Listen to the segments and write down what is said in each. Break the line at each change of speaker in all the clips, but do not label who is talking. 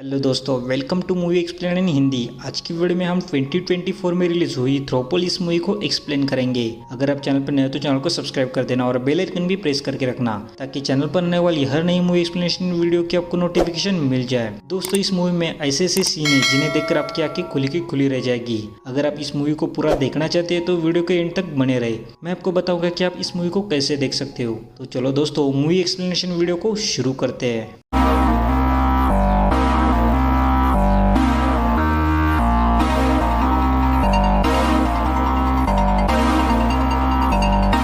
Hello दोस्तों, welcome to movie explain in Hindi. आज की वीडियो में हम 2024 में रिलीज हुई थ्रोपोल इस मूवी को एक्सप्लेन करेंगे। अगर आप चैनल पर नए हो तो चैनल को सब्सक्राइब कर देना और बेल आइकन भी प्रेस करके रखना ताकि चैनल पर आने वाली हर नई मूवी एक्सप्लेनेशन वीडियो की आपको नोटिफिकेशन मिल जाए। दोस्तों, इस मूवी में ऐसे ऐसे सीन है जिन्हें देखकर आपकी आंखें खुली की खुली रह जाएगी। अगर आप इस मूवी को पूरा देखना चाहते हैं तो वीडियो के एंड तक बने रहे। मैं आपको बताऊंगा कि आप इस मूवी को कैसे देख सकते हो। तो चलो दोस्तों, मूवी एक्सप्लेनेशन वीडियो को शुरू करते हैं।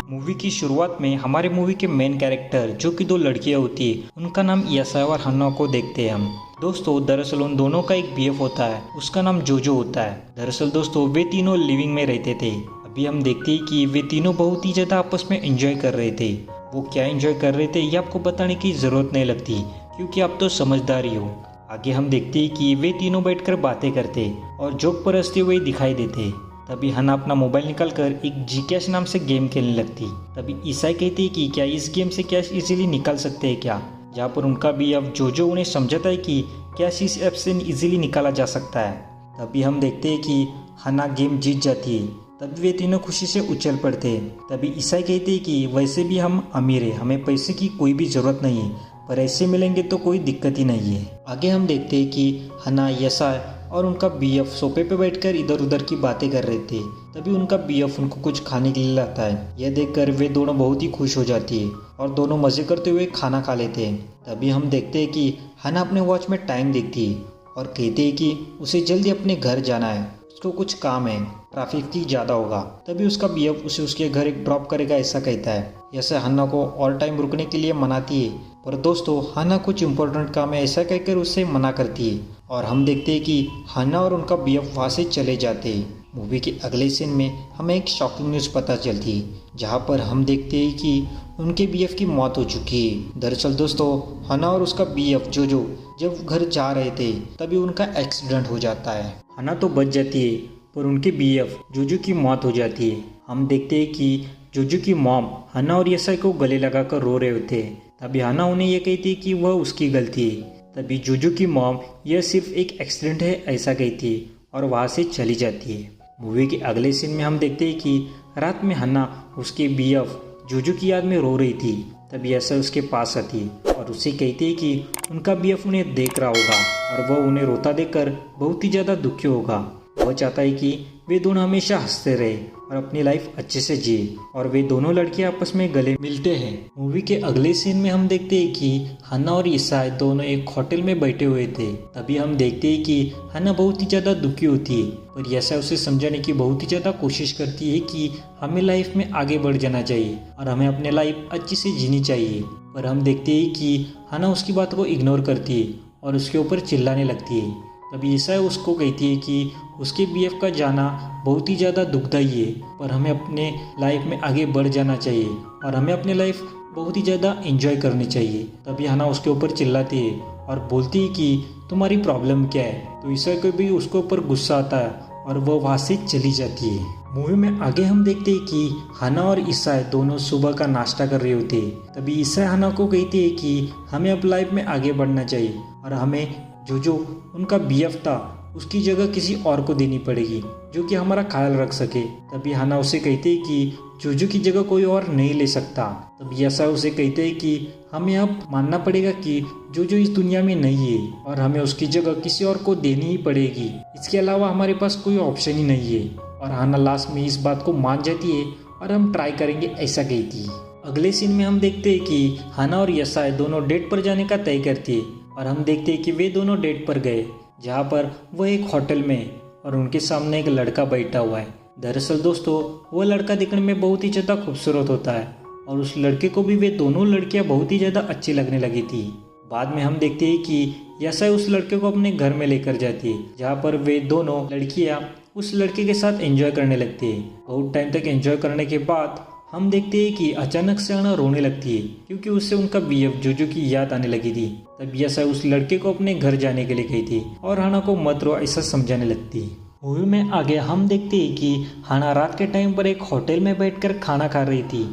मूवी की शुरुआत में हमारे मूवी के मेन कैरेक्टर जो कि दो लड़कियां होती है, उनका नाम यासा और हन्ना को देखते हैं हम। दोस्तों, दरअसल उन दोनों का एक बीएफ होता है, उसका नाम जोजो होता है। दरअसल दोस्तों, वे तीनों लिविंग में रहते थे। अभी हम देखते हैं कि वे तीनों बहुत ही ज़्यादा आपस में एंजॉय कर रहे थे। वो क्या एंजॉय कर रहे थे ये आपको बताने की ज़रूरत नहीं लगती, क्योंकि आप तो समझदार ही हो। आगे हम देखते हैं कि वे तीनों बैठकर बातें करते और जोक पर हंसते हुए दिखाई देते। तभी हन्ना अपना मोबाइल निकालकर एक जीकैश नाम से गेम खेलने लगती। तभी ईसाई कहती है कि क्या इस गेम से कैश इजीली निकाल सकते हैं क्या, जहाँ पर उनका भी अब जोजो उन्हें समझाता है कि कैश इस ऐप से इजीली निकाला जा सकता है। तभी हम देखते हैं कि हन्ना गेम जीत जाती है। तभी वे तीनों खुशी से उछल पड़ते हैं। तभी ईसाई कहते हैं कि वैसे भी हम अमीर हैं, हमें पैसे की कोई भी ज़रूरत नहीं है, पर ऐसे मिलेंगे तो कोई दिक्कत ही नहीं है। आगे हम देखते हैं कि हन्ना, यसा और उनका बीएफ सोफे पे बैठकर इधर उधर की बातें कर रहे थे। तभी उनका बीएफ उनको कुछ खाने के लिए लाता है। यह देखकर वे दोनों बहुत ही खुश हो जाती है और दोनों मजे करते हुए खाना खा लेते हैं। तभी हम देखते हैं कि हन्ना अपने वॉच में टाइम देखती है और कहती है कि उसे जल्दी अपने घर जाना है, उसको कुछ काम है, ट्रैफिक की ज़्यादा होगा। तभी उसका बीएफ उसे उसके घर एक ड्रॉप करेगा ऐसा कहता है। ऐसे हन्ना को और टाइम रुकने के लिए मनाती है, पर दोस्तों हन्ना कुछ इम्पोर्टेंट काम है ऐसा कहकर उससे मना करती है। और हम देखते हैं कि हन्ना और उनका बीएफ वहाँ से चले जाते हैं। मूवी के अगले सीन में हमें एक शॉकिंग न्यूज़ पता चलती है, जहाँ पर हम देखते हैं कि उनके बीएफ की मौत हो चुकी है। दरअसल दोस्तों, हन्ना और उसका बीएफ जोजो जब घर जा रहे थे तभी उनका एक्सीडेंट हो जाता है। हन्ना तो बच जाती है, पर उनके बीएफ जोजो की मौत हो जाती है। हम देखते हैं कि जोजो की मॉम हन्ना और यसाई को गले लगाकर रो रहे होते हैं। तभी हन्ना उन्हें यह कहती है कि वह उसकी गलती है। तभी जोजो की मॉम यह सिर्फ एक एक्सीडेंट है ऐसा कहती है और वहाँ से चली जाती है। मूवी के अगले सीन में हम देखते हैं कि रात में हन्ना उसके बीएफ जोजो की याद में रो रही थी। तभी ऐसा उसके पास आती है और उससे कहती है कि उनका बीएफ उन्हें देख रहा होगा और वह उन्हें रोता देखकर बहुत ही ज़्यादा दुखी होगा। वह चाहता है कि वे दोनों हमेशा हंसते रहे और अपनी लाइफ अच्छे से जिए, और वे दोनों लड़कियां आपस में गले मिलते हैं। मूवी के अगले सीन में हम देखते हैं कि हन्ना और ईसाई दोनों एक होटल में बैठे हुए थे। तभी हम देखते हैं कि हन्ना बहुत ही ज़्यादा दुखी होती है, पर ईसाई उसे समझाने की बहुत ही ज़्यादा कोशिश करती है कि हमें लाइफ में आगे बढ़ जाना चाहिए और हमें अपने लाइफ अच्छी से जीनी चाहिए। पर हम देखते हैं कि हन्ना उसकी बात को इग्नोर करती है और उसके ऊपर चिल्लाने लगती है। तभी ईसाई उसको कहती है कि उसके बीएफ का जाना बहुत ही ज़्यादा दुखदाई है, पर हमें अपने लाइफ में आगे बढ़ जाना चाहिए और हमें अपनी लाइफ बहुत ही ज़्यादा एंजॉय करनी चाहिए। तभी हन्ना उसके ऊपर चिल्लाती है और बोलती है कि तुम्हारी प्रॉब्लम क्या है। तो ईसाई को भी उसके ऊपर गुस्सा आता है और वह वहाँ से चली जाती है। मूवी में आगे हम देखते हैं कि हन्ना और ईसाई दोनों सुबह का नाश्ता कर रहे होते हैं। तभी ईसाई हन्ना को कहती है कि हमें अब लाइफ में आगे बढ़ना चाहिए और हमें जो उनका बीएफ था उसकी जगह किसी और को देनी पड़ेगी जो कि हमारा ख्याल रख सके। तभी हन्ना उसे कहते हैं कि जोजो की जगह कोई और नहीं ले सकता। तभी ऐसा उसे कहते हैं कि हमें अब मानना पड़ेगा कि जोजो इस दुनिया में नहीं है और हमें उसकी जगह किसी और को देनी ही पड़ेगी। इसके अलावा हमारे पास कोई ऑप्शन ही नहीं है। और हन्ना लास्ट में इस बात को मान जाती है और हम ट्राई करेंगे ऐसा कहती है। अगले सीन में हम देखते हैं कि हन्ना और यसाई दोनों डेट पर जाने का तय करती है और हम देखते हैं कि वे दोनों डेट पर गए, जहाँ पर वह एक होटल में और उनके सामने एक लड़का बैठा हुआ है। दरअसल दोस्तों, वह लड़का दिखने में बहुत ही ज़्यादा खूबसूरत होता है और उस लड़के को भी वे दोनों लड़कियां बहुत ही ज़्यादा अच्छी लगने लगी थी। बाद में हम देखते हैं कि यसाई उस लड़के को अपने घर में लेकर जाती है, जहाँ पर वे दोनों लड़कियाँ उस लड़के के साथ एंजॉय करने लगती है। बहुत टाइम तक एंजॉय करने के बाद हम देखते हैं कि अचानक से हन्ना रोने लगती है, क्योंकि उससे उनका बीएफ जोजो की याद आने लगी थी। तब यसाई उस लड़के को अपने घर जाने के लिए कही थी और हन्ना को मत रो ऐसा समझाने लगती है। मूवी में आगे हम देखते हैं कि हन्ना रात के टाइम पर एक होटल में बैठकर खाना खा रही थी।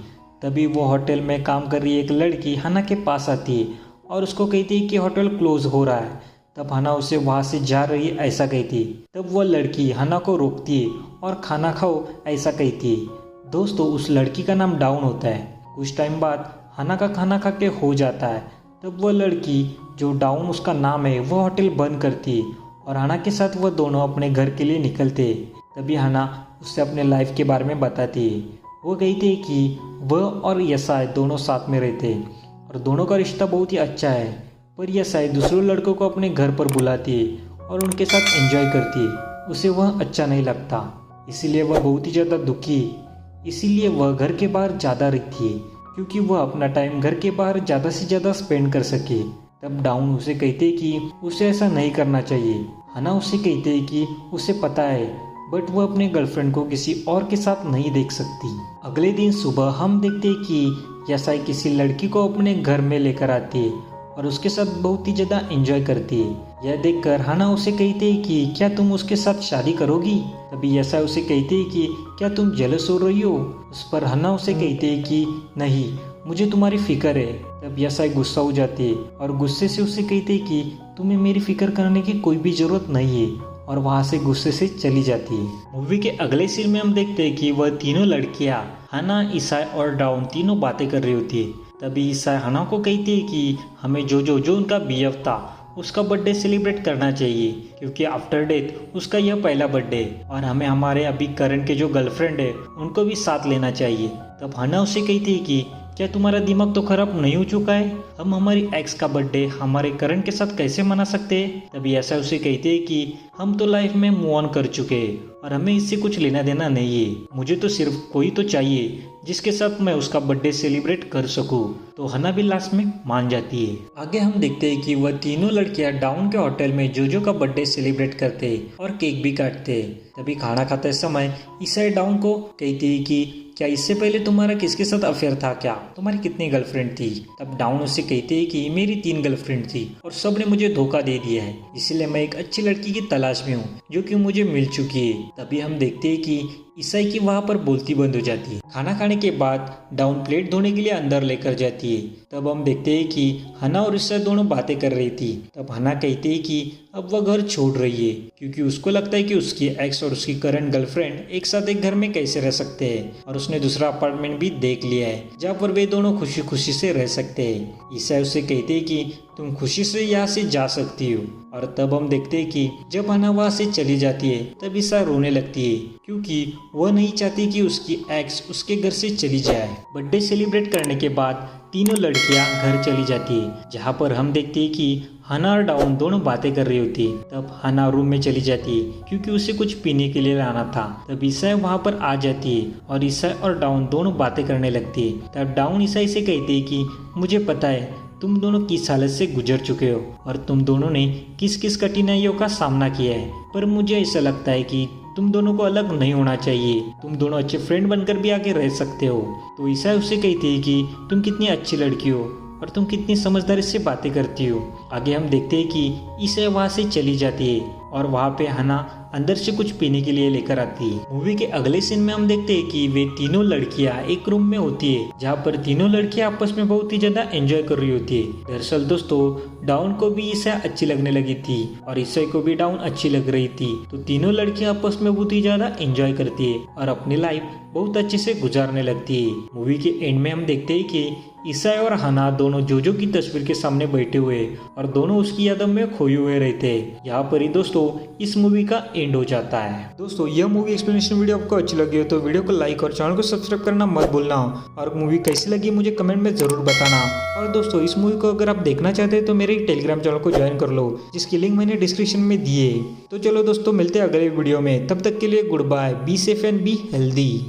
तभी वो होटल में काम कर रही एक लड़की हन्ना के पास आती है और उसको कहती है कि होटल क्लोज हो रहा है। तब हना उसे वहाँ से जा रही ऐसा कहती। तब वह लड़की हना को रोकती है और खाना खाओ ऐसा कहती है। दोस्तों उस लड़की का नाम डाउन होता है। कुछ टाइम बाद हना का खाना खा के हो जाता है। तब वह लड़की जो डाउन उसका नाम है वह होटल बंद करती है और हना के साथ वह दोनों अपने घर के लिए निकलते हैं। तभी हना उससे अपने लाइफ के बारे में बताती है। वो कहती है कि वह और यसाई दोनों साथ में रहते हैं और दोनों का रिश्ता बहुत ही अच्छा है, पर यसाई दूसरे लड़कों को अपने घर पर बुलाती है और उनके साथ एंजॉय करती है। उसे वह अच्छा नहीं लगता, इसीलिए वह बहुत ही ज़्यादा दुखी है। इसीलिए वह घर के बाहर ज़्यादा रहती है क्योंकि वह अपना टाइम घर के बाहर ज़्यादा से ज़्यादा स्पेंड कर सके। तब डाउन उसे कहते कि उसे ऐसा नहीं करना चाहिए। हना उसे कहते कि उसे पता है, बट वह अपने गर्लफ्रेंड को किसी और के साथ नहीं देख सकती। अगले दिन सुबह हम देखते हैं कि यसाई किसी लड़की को अपने घर में लेकर आती है और उसके साथ बहुत ही ज़्यादा एंजॉय करती है। यह देखकर हना उसे कहते है कि क्या तुम उसके साथ शादी करोगी। तभी यसाई उसे कहते है कि क्या तुम जेलस हो रही हो। उस पर हना उसे कहते है कि नहीं, मुझे तुम्हारी फिक्र है। तब यसाई गुस्सा हो जाती है और गुस्से से उसे कहते है कि तुम्हें मेरी फिक्र करने की कोई भी ज़रूरत नहीं है, और वहाँ से गुस्से से चली जाती है। मूवी के अगले सीन में हम देखते हैं कि वह तीनों लड़कियां हना, ईसाई और डाउन तीनों बातें कर रही होती है। तभी ईसाई हना को कहती है कि हमें जो उनका बीएफ था उसका बर्थडे सेलिब्रेट करना चाहिए, क्योंकि आफ्टर डेथ उसका यह पहला बर्थडे है और हमें हमारे अभी करंट के जो गर्लफ्रेंड है उनको भी साथ लेना चाहिए। तब हना उसे कहती है कि क्या तुम्हारा दिमाग तो खराब नहीं हो चुका है, हम हमारी एक्स का बर्थडे हमारे करंट के साथ कैसे मना सकते हैं। तभी ऐसा उसे कहते हैं कि हम तो लाइफ में मूव ऑन कर चुके हैं और हमें इससे कुछ लेना देना नहीं है। मुझे तो सिर्फ कोई तो चाहिए जिसके साथ मैं उसका बर्थडे सेलिब्रेट कर सकूं। तो हना भी लास्ट में मान जाती है। आगे हम देखते हैं कि वह तीनों लड़कियां डाउन के होटल में जोजो का बर्थडे सेलिब्रेट करते हैं और केक भी काटते हैं। तभी खाना खाते समय ईसाई डाउन को कहती है कि क्या इससे पहले तुम्हारा किसके साथ अफेयर था, क्या तुम्हारी कितनी गर्लफ्रेंड थी। तब डाउन उससे कहते हैं कि मेरी 3 गर्लफ्रेंड थी और सब ने मुझे धोखा दे दिया है, इसलिए मैं एक अच्छी लड़की की तलाश में हूँ जो कि मुझे मिल चुकी है। तभी हम देखते हैं कि ईसाई की वहाँ पर बोलती बंद हो जाती है। खाना खाने के बाद डाउन प्लेट धोने के लिए अंदर लेकर जाती है। तब हम देखते हैं कि हना और ईसाई दोनों बातें कर रही थी। तब हना कहती है कि अब वह घर छोड़ रही है क्योंकि उसको लगता है कि उसकी एक्स और उसकी करंट गर्लफ्रेंड एक साथ एक घर में कैसे रह सकते हैं, और उसने दूसरा अपार्टमेंट भी देख लिया है जहाँ पर वे दोनों खुशी खुशी से रह सकते हैं। ईसाई उसे कहते हैं कि तुम खुशी से यहाँ से जा सकती हो। और तब हम देखते हैं कि जब हना वहाँ से चली जाती है तब ईसाई रोने लगती है क्योंकि वह नहीं चाहती कि उसकी एक्स उसके घर से चली जाए। बर्थडे सेलिब्रेट करने के बाद तीनों लड़कियां घर चली जाती है, जहाँ पर हम देखते हैं कि हना और डाउन दोनों बातें कर रही होती है। तब हना रूम में चली जाती है क्योंकि उसे कुछ पीने के लिए लाना था। तब ईसाई वहाँ पर आ जाती है और ईसाई और डाउन दोनों बातें करने लगती है। तब डाउन ईसाई से कहती है कि मुझे पता है तुम दोनों किस हालत से गुजर चुके हो और तुम दोनों ने किस किस कठिनाइयों का सामना किया है, पर मुझे ऐसा लगता है कि तुम दोनों को अलग नहीं होना चाहिए, तुम दोनों अच्छे फ्रेंड बनकर भी आगे रह सकते हो। तो ईसाई उससे कहती है कि तुम कितनी अच्छी लड़की हो और तुम कितनी समझदारी से बातें करती हो। आगे हम देखते हैं कि ईसाई वहाँ से चली जाती है और वहाँ पे हना अंदर से कुछ पीने के लिए लेकर आती है। मूवी के अगले सीन में हम देखते हैं कि वे तीनों लड़कियां एक रूम में होती है जहाँ पर तीनों लड़कियां आपस में बहुत ही ज्यादा एंजॉय कर रही होती है। दरअसल दोस्तों डाउन को भी ईसाई अच्छी लगने लगी थी और ईसाई को भी डाउन अच्छी लग रही थी। तो तीनों लड़कियां आपस में बहुत ही ज्यादा एंजॉय करती है और अपनी लाइफ बहुत अच्छे से गुजारने लगती है। मूवी के एंड में हम देखते हैं कि ईसाई और हना दोनों जोजो की तस्वीर के सामने बैठे हुए और दोनों उसकी यादों में खोए हुए रहते हैं। यहाँ पर ही दोस्तों इस मूवी का एंड हो जाता है। दोस्तों यह मूवी एक्सप्लेनेशन वीडियो आपको अच्छी लगी हो तो वीडियो को लाइक और चैनल को सब्सक्राइब करना मत भूलना, और मूवी कैसी लगी मुझे कमेंट में जरूर बताना। और दोस्तों इस मूवी को अगर आप देखना चाहते हैं तो मेरे टेलीग्राम चैनल को ज्वाइन कर लो, जिसकी लिंक मैंने डिस्क्रिप्शन में दी है। तो चलो दोस्तों मिलते हैं अगले वीडियो में, तब तक के लिए good bye, be safe and be healthy.